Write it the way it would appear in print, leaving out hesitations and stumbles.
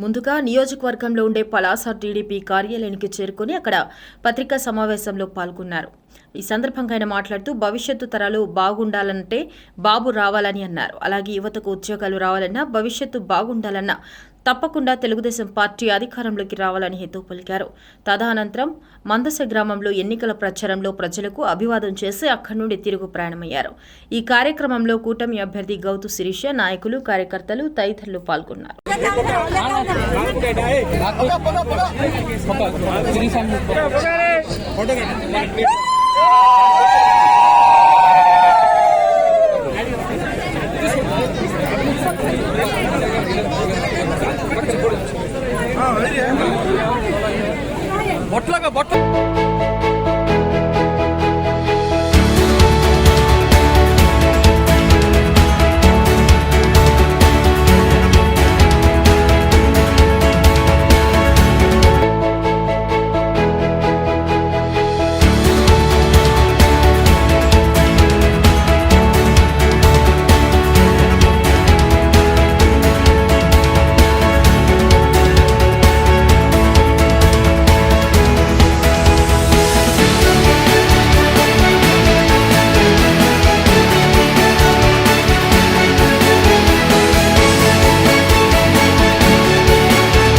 ముందుగా నియోజకవర్గంలో ఉండే పలాస టీడీపీ కార్యాలయానికి చేరుకుని అక్కడ పత్రికా సమావేశంలో పాల్గొన్నారు. ఈ సందర్భంగా ఆయన మాట్లాడుతూ భవిష్యత్తు తరాలు బాగుండాలంటే బాబు రావాలని అన్నారు. అలాగే యువతకు ఉద్యోగాలు రావాలన్నా, భవిష్యత్తు బాగుండాలన్నా తప్పకుండా తెలుగుదేశం పార్టీ అధికారంలోకి రావాలని హితవు పలికారు. తదనంతరం మందస గ్రామంలో ఎన్నికల ప్రచారంలో ప్రజలకు అభివాదం చేసి అక్కడి నుండి తిరుగు ప్రయాణమయ్యారు. ఈ కార్యక్రమంలో కూటమి అభ్యర్థి గౌతు శిరీష, నాయకులు, కార్యకర్తలు తదితరులు పాల్గొన్నారు. బొట్లగా బొట్ల